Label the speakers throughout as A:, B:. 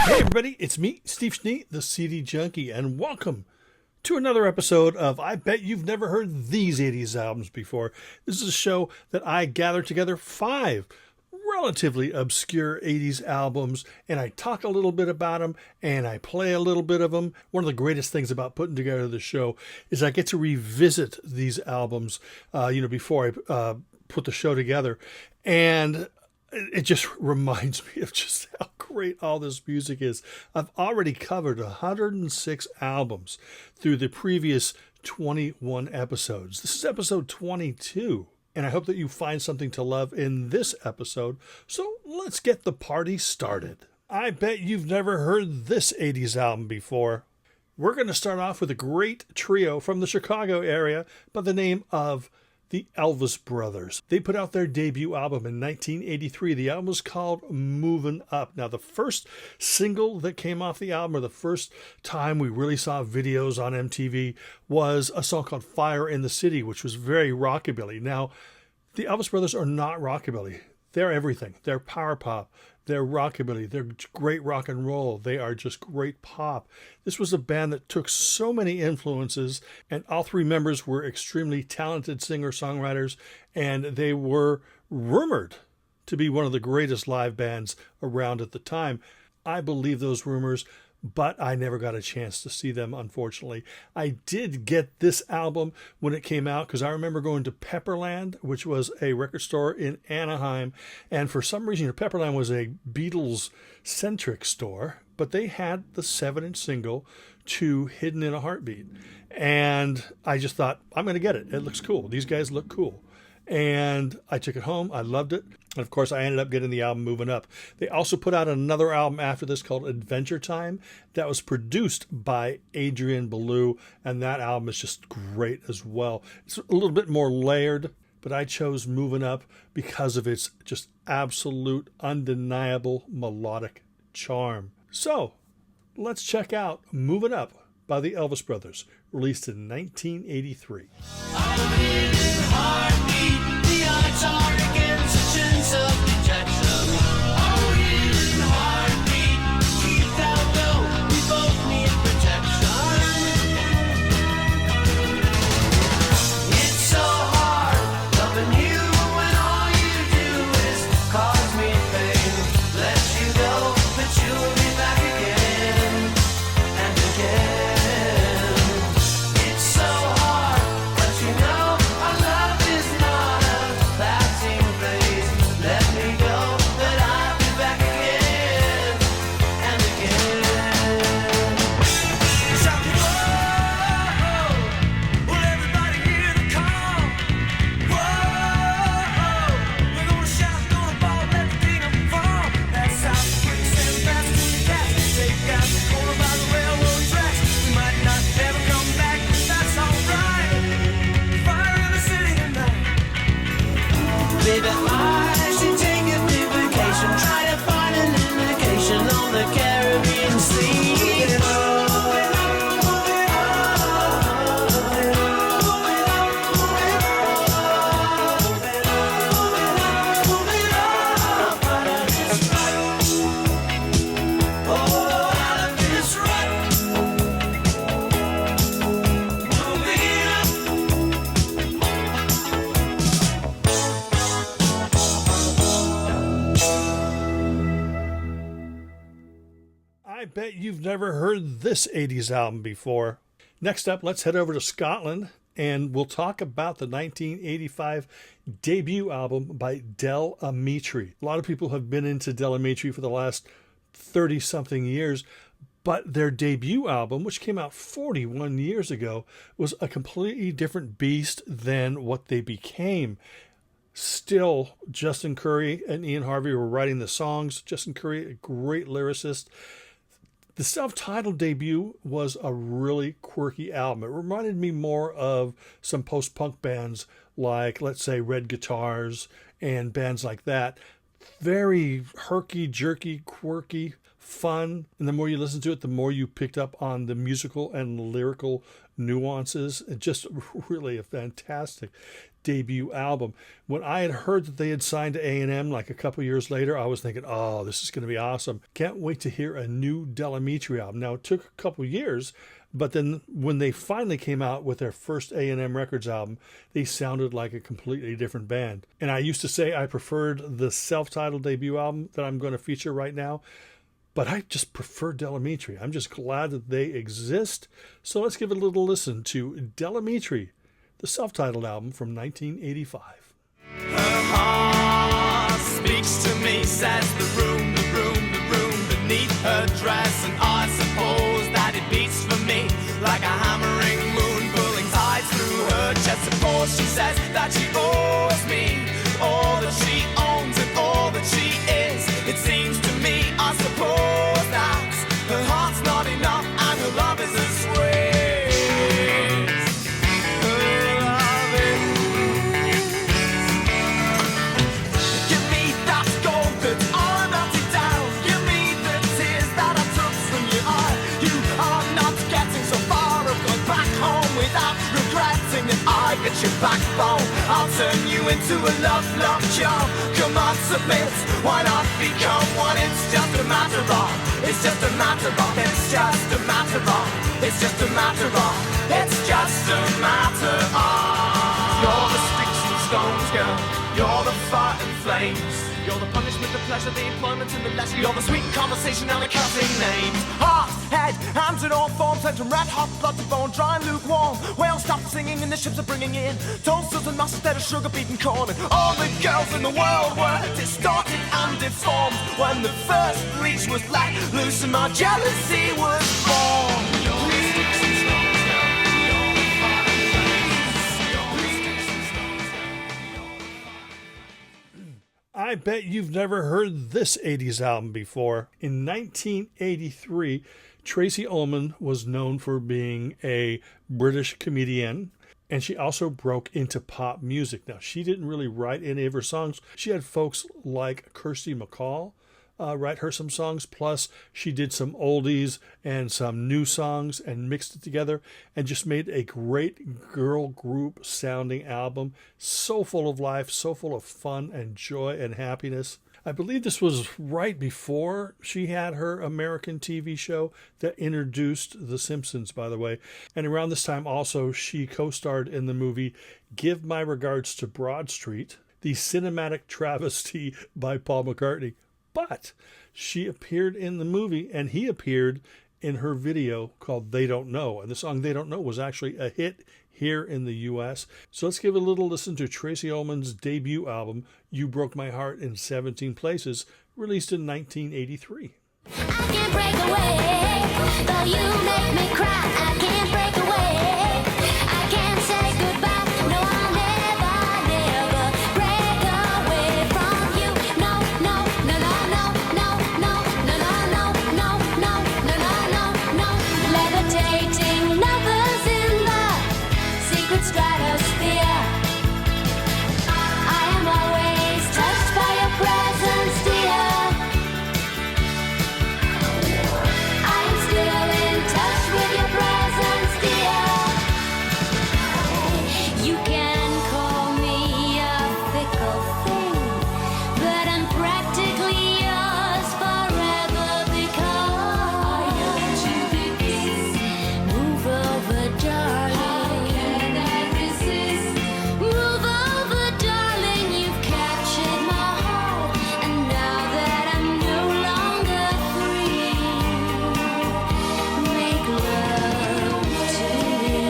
A: Hey everybody, it's me, Steve Schnee, the CD Junkie, and welcome to another episode of I Bet You've Never Heard These 80s Albums Before. This is a show that I gather together 5 relatively obscure 80s albums, and I talk a little bit about them, and I play a little bit of them. One of the greatest things about putting together the show is I get to revisit these albums, before I put the show together, and it just reminds me of just how great all this music is. I've already covered 106 albums through the previous 21 episodes. This is episode 22, and I hope that you find something to love in this episode. So let's get the party started. I bet you've never heard this 80s album before. We're going to start off with a great trio from the Chicago area by the name of the Elvis Brothers. They put out their debut album in 1983. The album was called Movin' Up. Now, the first single that came off the album, or the first time we really saw videos on MTV, was a song called Fire in the City, which was very rockabilly. Now, the Elvis Brothers are not rockabilly. They're everything. They're power pop. They're rockabilly. They're great rock and roll. They are just great pop. This was a band that took so many influences, and all 3 members were extremely talented singer-songwriters, and they were rumored to be one of the greatest live bands around at the time. I believe those rumors, but I never got a chance to see them, unfortunately. I did get this album when it came out because I remember going to Pepperland, which was a record store in Anaheim. And for some reason, Pepperland was a Beatles-centric store, but they had the 7-inch single to Hidden in a Heartbeat. And I just thought, I'm going to get it. It looks cool. These guys look cool. And I took it home. I loved it. And of course, I ended up getting the album Moving Up. They also put out another album after this called Adventure Time that was produced by Adrian Belew. And that album is just great as well. It's a little bit more layered, but I chose Moving Up because of its just absolute, undeniable melodic charm. So let's check out Moving Up by the Elvis Brothers, released in 1983. I bet you've never heard this 80s album before. Next up, let's head over to Scotland, and we'll talk about the 1985 debut album by Del Amitri. A lot of people have been into Del Amitri for the last 30-something years, but their debut album, which came out 41 years ago, was a completely different beast than what they became. Still, Justin Currie and Ian Harvey were writing the songs. Justin Currie, a great lyricist. The self-titled debut was a really quirky album. It reminded me more of some post-punk bands like, let's say, Red Guitars and bands like that. Very herky-jerky, quirky, fun. And the more you listen to it, the more you picked up on the musical and lyrical nuances. Just really fantastic. debut album. When I had heard that they had signed to A&M like a couple years later, I was thinking, oh, this is going to be awesome. Can't wait to hear a new Amitri album. Now, it took a couple years, but then when they finally came out with their first A&M Records album, they sounded like a completely different band. And I used to say I preferred the self-titled debut album that I'm going to feature right now, but I just prefer Amitri. I'm just glad that they exist. So let's give it a little listen to Amitri, the self-titled album from 1985.
B: Her heart speaks to me, says the room beneath her dress, and I suppose that it beats for me like a hammering moon pulling tides through her chest. Suppose she says that she owes me all that she owns and all that she is. It seems to me, I suppose, that her heart's not enough and her love is a sweet. Get your backbone, I'll turn you into a love charm. Come on, submit, why not become one? It's just a matter of, it's just a matter of, it's just a matter of, it's just a matter of, it's just a matter of. You're the sticks and stones, girl, you're the fire and flames. You're the punishment, the pleasure, the employment and the leisure. You're the sweet conversation and the cussing names. Heart, head, hands in all forms, sent from red hot blood to bone, dry and lukewarm. Whales stop singing and the ships are bringing in toasters and nuts instead of sugar-beaten corn. And all the girls in the world were distorted and deformed when the first bleach was let loose and my jealousy was born.
A: I bet you've never heard this 80s album before. In 1983, Tracey Ullman was known for being a British comedian, and she also broke into pop music. Now, she didn't really write any of her songs. She had folks like Kirsty MacColl write her some songs, plus she did some oldies and some new songs and mixed it together and just made a great girl group sounding album. So full of life, so full of fun and joy and happiness. I believe this was right before she had her American TV show that introduced The Simpsons, by the way. And around this time also, she co-starred in the movie Give My Regards to Broad Street, the cinematic travesty by Paul McCartney. But she appeared in the movie, and he appeared in her video called They Don't Know. And the song They Don't Know was actually a hit here in the U.S. So let's give a little listen to Tracey Ullman's debut album, You Broke My Heart in 17 Places, released in 1983.
C: I can't break away, though you make me cry. I can't break away, I can't say goodbye. No, I'll never break away from you. No, no, no, no, no, no, no, no, no, no, no, no, no, no, no. Levitating lovers in the secret stratosphere. I am always touched by your presence, dear. I am still in touch with your presence, dear. You can call me a fickle thing, but I'm practically yours forever because move over, darling. Move over, darling. You've captured my heart, and now that I'm no longer free, make love to me,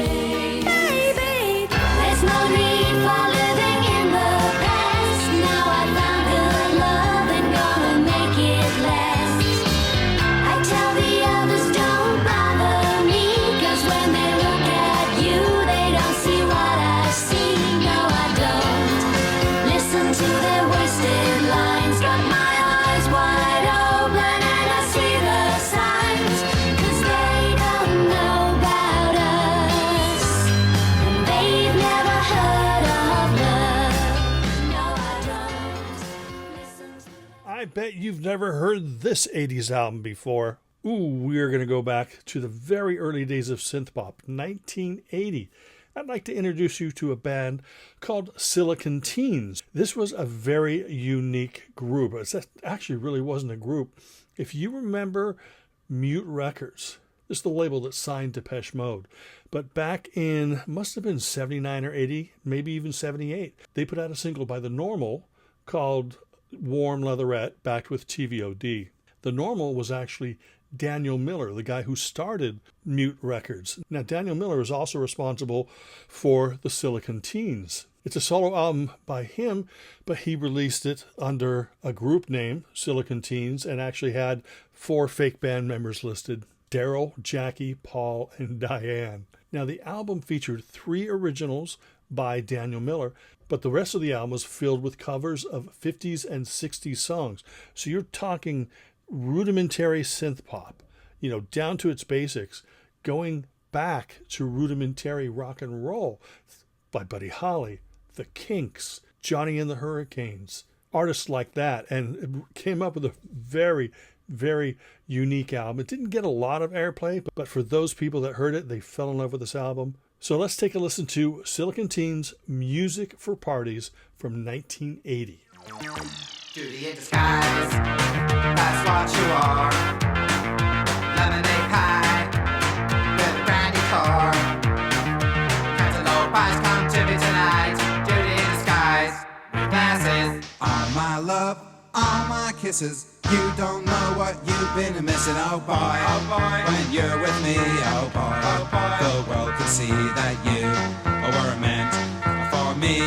C: baby. There's no need for living in the past. Now I found good love and gonna make it last. I tell the others don't bother me, 'cause when they look at you, they don't see what I see. No, I don't listen to their wasted lines. Got my eyes wide open and I see the signs, 'cause they don't know about us, and they've never heard of love. No, I don't listen to.
A: I bet you've never heard this 80s album before. Ooh, we are going to go back to the very early days of synthpop, 1980. I'd like to introduce you to a band called Silicon Teens. This was a very unique group. It actually really wasn't a group. If you remember Mute Records, this is the label that signed Depeche Mode. But back in, must have been 79 or 80, maybe even 78, they put out a single by The Normal called Warm Leatherette, backed with TVOD. The Normal was actually Daniel Miller, the guy who started Mute Records. Now, Daniel Miller is also responsible for the Silicon Teens. It's a solo album by him, but he released it under a group name, Silicon Teens, and actually had 4 fake band members listed: Daryl, Jackie, Paul, and Diane. Now, the album featured 3 originals by Daniel Miller, but the rest of the album was filled with covers of 50s and 60s songs. So you're talking rudimentary synth pop, down to its basics, going back to rudimentary rock and roll by Buddy Holly, The Kinks, Johnny and the Hurricanes, artists like that, and it came up with a very, very unique album. It didn't get a lot of airplay, but for those people that heard it, they fell in love with this album. So let's take a listen to Silicon Teens' Music for Parties from 1980.
B: Duty in disguise, that's what you are. Lemonade pie, with a brandy car. Cantaloupe pies come to me tonight. Duty in disguise, with glasses.
D: All my love, all my kisses. You don't know what you've been missing, oh boy, when you're with me, oh boy, the world can see that you were meant for me.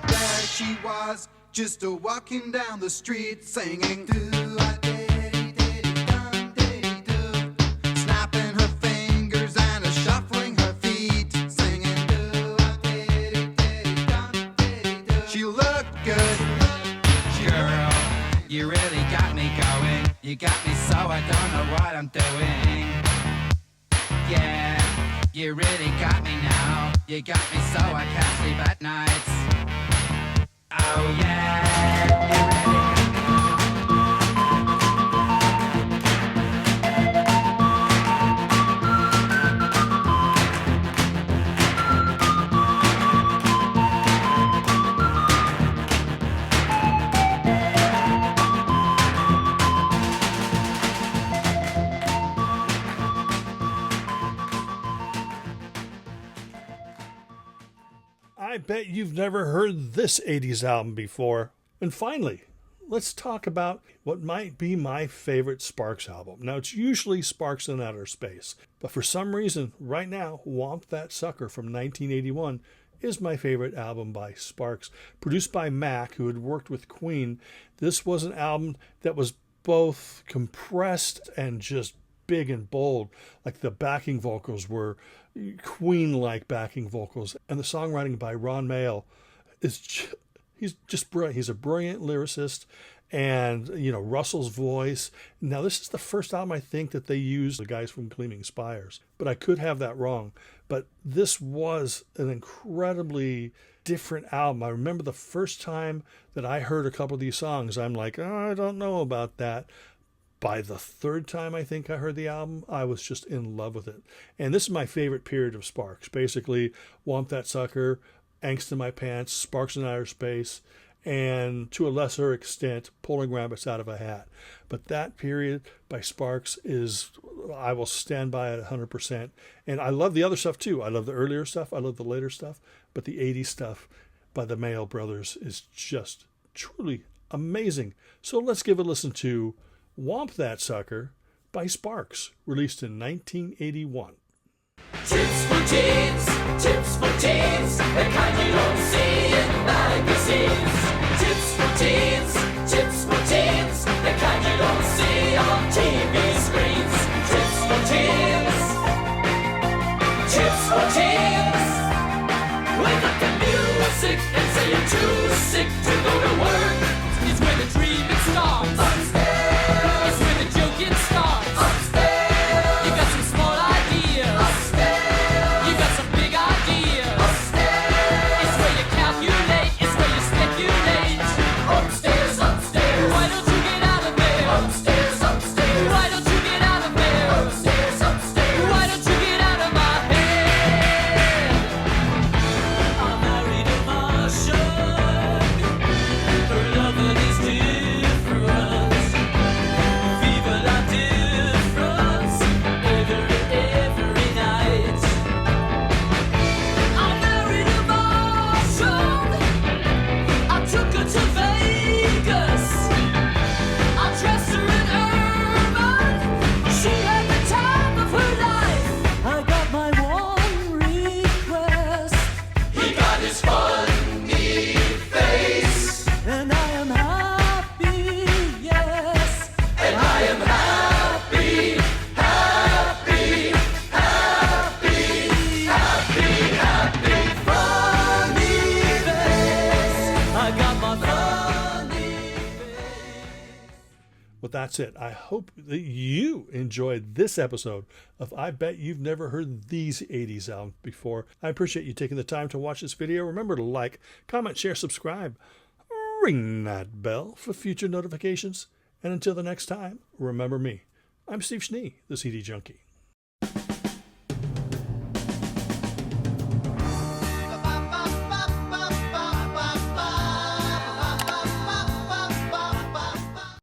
D: There she was, just walking down the street, singing do-a-diddy-diddy-dum-diddy-do, snapping her fingers and shuffling her feet, singing do-a-diddy-diddy-dum-diddy-do. She looked good,
B: Girl, you really got me going. You got me so I don't know what I'm doing. Yeah, you really got me now. You got me so I can't sleep at nights. Oh yeah, you really got me.
A: I bet you've never heard this 80s album before. And finally, let's talk about what might be my favorite Sparks album. Now, it's usually Sparks in Outer Space, but for some reason, right now, Womp That Sucker from 1981 is my favorite album by Sparks. Produced by Mac, who had worked with Queen, this was an album that was both compressed and just big and bold. Like the backing vocals were Queen-like backing vocals, and the songwriting by Ron Mael he's just brilliant. He's a brilliant lyricist, and Russell's voice. Now, this is the first album I think that they used the guys from Gleaming Spires, but I could have that wrong. But this was an incredibly different album. I remember the first time that I heard a couple of these songs, I'm like, oh, I don't know about that. By the third time I think I heard the album, I was just in love with it. And this is my favorite period of Sparks. Basically, Womp That Sucker, Angst in My Pants, Sparks in Outer Space, and to a lesser extent, Pulling Rabbits Out of a Hat. But that period by Sparks I will stand by it 100%. And I love the other stuff too. I love the earlier stuff. I love the later stuff. But the 80s stuff by the Mael brothers is just truly amazing. So let's give a listen to Womp That Sucker by Sparks, released in 1981.
E: Tips for teens, the kind you don't see in magazines. Tips for teens, the kind you don't see on TV screens. Tips for teens. Wake up to music and say you're too sick to go to work. It's where the dreaming starts. Upstairs. It's where the joking starts. Upstairs. You got some small ideas. Upstairs. You got some big ideas. Upstairs. It's where you calculate. It's where you speculate. Upstairs
A: Well, that's it. I hope that you enjoyed this episode of I Bet You've Never Heard These 80s Albums Before. I appreciate you taking the time to watch this video. Remember to like, comment, share, subscribe. Ring that bell for future notifications. And until the next time, remember me. I'm Steve Schnee, the CD Junkie.